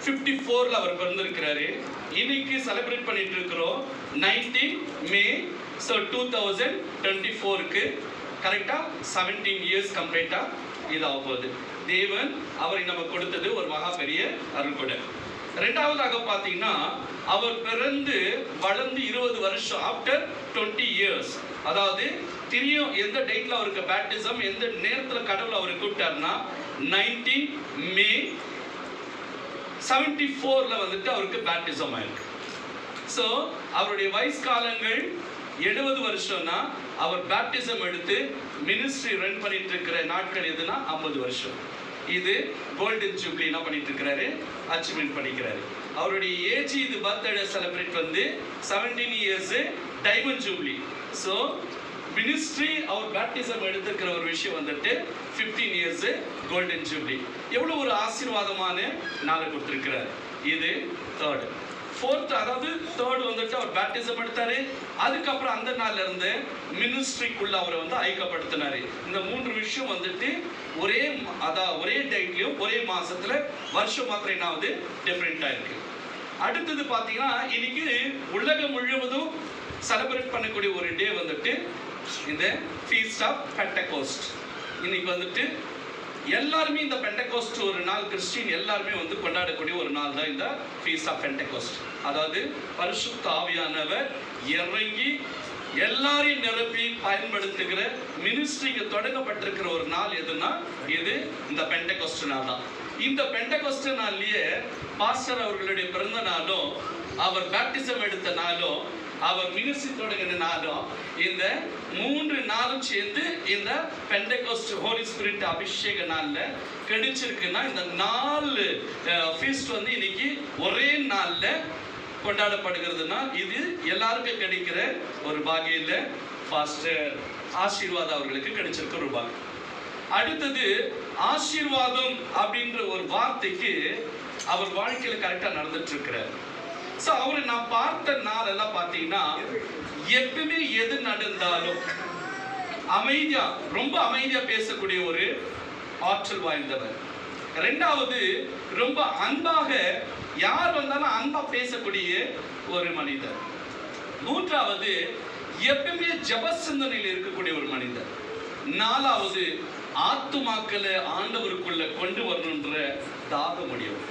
54ல அவர் பிறந்திருக்கிறாரு. இன்னைக்கு செலிப்ரேட் பண்ணிட்டு இருக்கிறோம் 19 மே. ஸோ 2024க்கு கரெக்டா 17 இயர்ஸ் கம்ப்ளீட்டா இதாக போகுது. தேவன் அவரை நம்ம கொடுத்தது ஒரு மகா பெரிய அருள்கொடை. ரெண்டாவதாக பார்த்தீங்கன்னா அவர் பிறந்து வளர்ந்து 20 வருஷம் ஆஃப்டர் 20 இயர்ஸ், அதாவது தெரியும் எந்த டேட்ல அவருக்கு பேப்டிசம், எந்த நேரத்தில் கடவுள் அவரை கூப்பிட்டாருன்னா 19 மே 74ல வந்துட்டு அவருக்கு பேப்டிசம் ஆயிருக்கு. ஸோ அவருடைய வயசு காலங்கள் 70 வருஷம்னா அவர் பேப்டிசம் எடுத்து மினிஸ்ட்ரி ரன் பண்ணிட்டு இருக்கிற நாட்கள் எதுனா 50 வருஷம். இது கோல்டன் ஜூப்ளி என்ன பண்ணிட்டு இருக்கிறாரு, அச்சீவ்மெண்ட் பண்ணிக்கிறாரு. அவருடைய ஏஜ் இது பர்த்டே செலிப்ரேட் வந்து 17 years diamond jubilee. So ministry அவர் பேப்டிசம் எடுத்துக்கிற ஒரு விஷயம் வந்துட்டு 15 இயர்ஸ் கோல்டன் ஜூப்ளி. எவ்வளோ ஒரு ஆசீர்வாதமான நாளை கொடுத்துருக்கிறார். இது தேர்ட். ஃபோர்த், அதாவது தேர்ட் வந்துட்டு அவர் பேப்டிசம் எடுத்தாரு. அதுக்கப்புறம் அந்த நாள்ல இருந்து மினிஸ்ட்ரிக்குள்ள அவரை வந்து ஐக்கியப்படுத்தினாரு. இந்த 3 விஷயம் வந்துட்டு ஒரே டேட்லயும் ஒரே மாசத்துல வருஷம் மாத்திரம் என்னாவது டிஃப்ரெண்டா இருக்கு. அடுத்தது பாத்தீங்கன்னா இன்னைக்கு உலகம் முழுவதும் செலிப்ரேட் பண்ணக்கூடிய ஒரு டே வந்துட்டு இந்த ஃபீஸ்ட் ஆஃப் பெண்டகோஸ்ட். இன்னைக்கு வந்துட்டு எல்லாருமே இந்த பெண்டகோஸ்ட் ஒரு நாள் கிறிஸ்டின் எல்லாருமே வந்து கொண்டாடக்கூடிய ஒரு நாள் தான் இந்த ஃபீஸ்ட் ஆஃப் பெண்டகோஸ்ட். அதாவது பரிசுத்த ஆவியானவர் இறங்கி எல்லாரையும் நிரப்பி பயன்படுத்துகிற மினிஸ்ட்ரிக்கு தொடங்கப்பட்டிருக்கிற ஒரு நாள் எதுனா இது இந்த பெண்டகோஸ்ட் நாள் தான். இந்த பெண்டகோஸ்ட் நாள்லயே பாஸ்டர் அவர்களுடைய பிறந்த நாளும் அவர் பேப்டிசம் எடுத்த நாளும் அவர் மினிஸ்ட்ரி தொடங்கின நாளும் இந்த 3 நாளும் சேர்ந்து இந்த பெண்டகோஸ்ட் ஹோலி ஸ்பிரிட் அபிஷேக நாள்ல கிடைச்சிருக்குன்னா இந்த 4 ஃபீஸ்ட் வந்து இன்னைக்கு ஒரே நாள்ல கொண்டாடப்படுகிறதுனா இது எல்லாருக்கும் கிடைக்கிற ஒரு பாகியில பாஸ்டர் ஆசீர்வாதம் அவர்களுக்கு கிடைச்சிருக்க ஒரு பாகியம். அடுத்தது ஆசீர்வாதம் அப்படின்ற ஒரு வார்த்தைக்கு அவர் வாழ்க்கையில கரெக்டா நடந்துட்டு இருக்கிறார். ஸோ அவரை நான் பார்த்த நாள் எல்லாம் பார்த்தீங்கன்னா எப்பவுமே எது நடந்தாலும் அமைதியா, ரொம்ப அமைதியா பேசக்கூடிய ஒரு ஆற்றல் வாய்ந்தவர். ரெண்டாவது ரொம்ப அன்பாக யார் வந்தாலும் அன்பா பேசக்கூடிய ஒரு மனிதர். மூன்றாவது எப்பவுமே ஜெப சிந்தனையில் இருக்கக்கூடிய ஒரு மனிதர். நாலாவது ஆத்துமாக்களை ஆண்டவருக்குள்ள கொண்டு வரணுன்ற தாகமுடையவர்.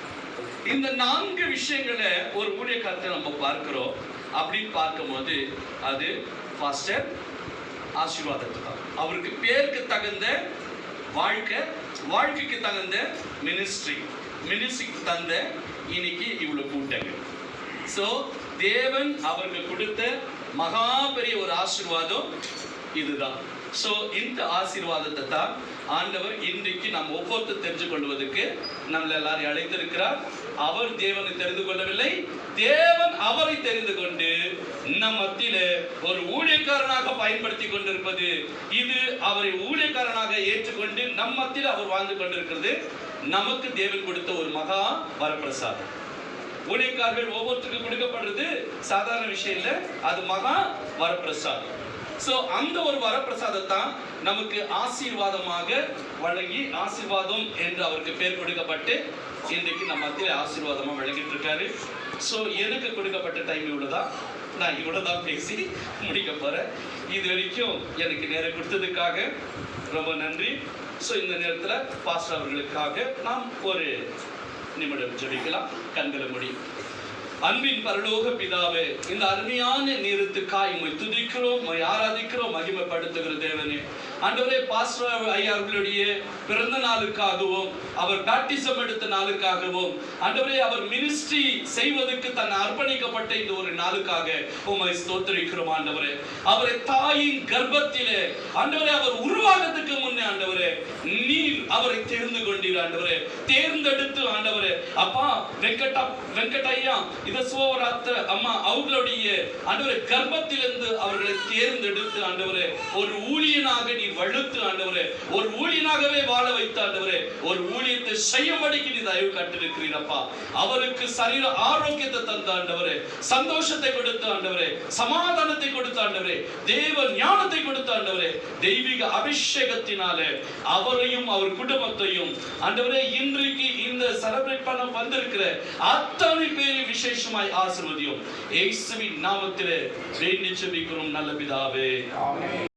இந்த 4 விஷயங்களை ஒரு ஊழியக்காரத்தை நம்ம பார்க்கிறோம். அப்படின்னு பார்க்கும்போது அது பாஸ்டர் ஆசீர்வாதத்தை தான். அவருக்கு பேருக்கு தகுந்த வாழ்க்கைக்கு தகுந்த மினிஸ்ட்ரிக்கு தந்த இன்னைக்கு இவ்வளவு கூட்டங்கள். ஸோ தேவன் அவருக்கு கொடுத்த மகா பெரிய ஒரு ஆசீர்வாதம் இதுதான். ஸோ இந்த ஆசீர்வாதத்தை தான் ஆண்டவர் இன்றைக்கு நம்ம ஒவ்வொருத்தரும் தெரிஞ்சு கொள்வதற்கு நம்மள எல்லாரையும் அழைத்திருக்கிறார். அவர் தேவனை தெரிந்து கொள்ளவில்லை, தேவன் அவரை தெரிந்து கொண்டு நம் மத்தியில ஒரு ஊழியக்காரனாக பயன்படுத்தி கொண்டிருப்பது, இது அவரை ஊழியக்காரனாக ஏற்றுக்கொண்டு நம் மத்தியில் அவர் வாழ்ந்து கொண்டிருக்கிறது நமக்கு தேவன் கொடுத்த ஒரு மகா வரப்பிரசாதம். ஊழியக்காரர்கள் ஒவ்வொருத்தருக்கும் கொடுக்கப்படுறது சாதாரண விஷயம் இல்லை, அது மகா வரப்பிரசாதம். ஸோ அந்த ஒரு வரப்பிரசாதத்தான் நமக்கு ஆசீர்வாதமாக வழங்கி ஆசீர்வாதம் என்று அவருக்கு பேர் கொடுக்கப்பட்டு இன்றைக்கு நம்ம மத்தியில் ஆசீர்வாதமாக வழங்கிட்டு இருக்காரு. ஸோ எனக்கு கொடுக்கப்பட்ட டைம் இவ்வளோதான். நான் இவ்வளோதான் பேசி முடிக்க போகிறேன். இது வரைக்கும் எனக்கு நேரம் கொடுத்ததுக்காக ரொம்ப நன்றி. ஸோ இந்த நேரத்தில் பாஸ்டர் அவர்களுக்காக நாம் ஒரு நிமிடம் ஜெபிக்கலாம். கண்களை மூடி. அன்பின் பரலோக பிதாவே, இந்த அருமையான நேரத்துக்காய் உம்மை துதிக்கிறோம், உம்மை ஆராதிக்கிறோம், மகிமைப்படுத்துகிற தேவனே. ஆண்டவரே, பாஸ்டர் ஐயா அவர்களுடைய பிறந்த நாளுக்காகவும் அவர் பேப்டிசம் எடுத்த நாளுக்காகவும் ஆண்டவரே அவர் மினிஸ்ட்ரி செய்வதற்கு தன்னை அர்ப்பணிக்கப்பட்ட இந்த ஒரு நாளுக்காக உம்மை ஸ்தோத்திரிக்கிறோம். ஆண்டவரே, அவரை தாயின் கர்ப்பத்திலே ஆண்டவரே அவர் உருவாகிறதுக்கு முன்னே ஆண்டவரே நீர் அவரை தேர்ந்து கொண்டீர். ஆண்டவரே, தேர்ந்தெடுத்து ஆண்டவரே அப்பா வெங்கட்டையா இத சோவராத்த அம்மா அவர்களுடைய ஆண்டவரே கர்ப்பத்திலிருந்து அவர்களை தேர்ந்தெடுத்து ஆண்டவரே ஒரு ஊழியனாக நீர் நீ வழுத்து ஆண்டவரே, ஒரு ஊழியனாகவே வாழ வைத்த ஆண்டவரே, ஒரு ஊழியத்தை செய்யும்படிக்கு நீ தயவு காட்டிருக்கிறீரப்பா. அவருக்கு சரீர ஆரோக்கியத்தை தந்த ஆண்டவரே, சந்தோஷத்தை கொடுத்த ஆண்டவரே, சமாதானத்தை கொடுத்த ஆண்டவரே, தேவ ஞானத்தை கொடுத்த ஆண்டவரே, தெய்வீக அபிஷேகத்தினாலே அவரையும் அவர் குடும்பத்தையும் ஆண்டவரே இன்றைக்கு இந்த செலிப்ரேட் பண்ண வந்திருக்கிற அத்தனை பேரையும் விசேஷமாய் ஆசீர்வதியும். இயேசுவின் நாமத்திலே வேண்டி ஜெபிக்கிறோம் நல்ல பிதாவே. ஆமென்.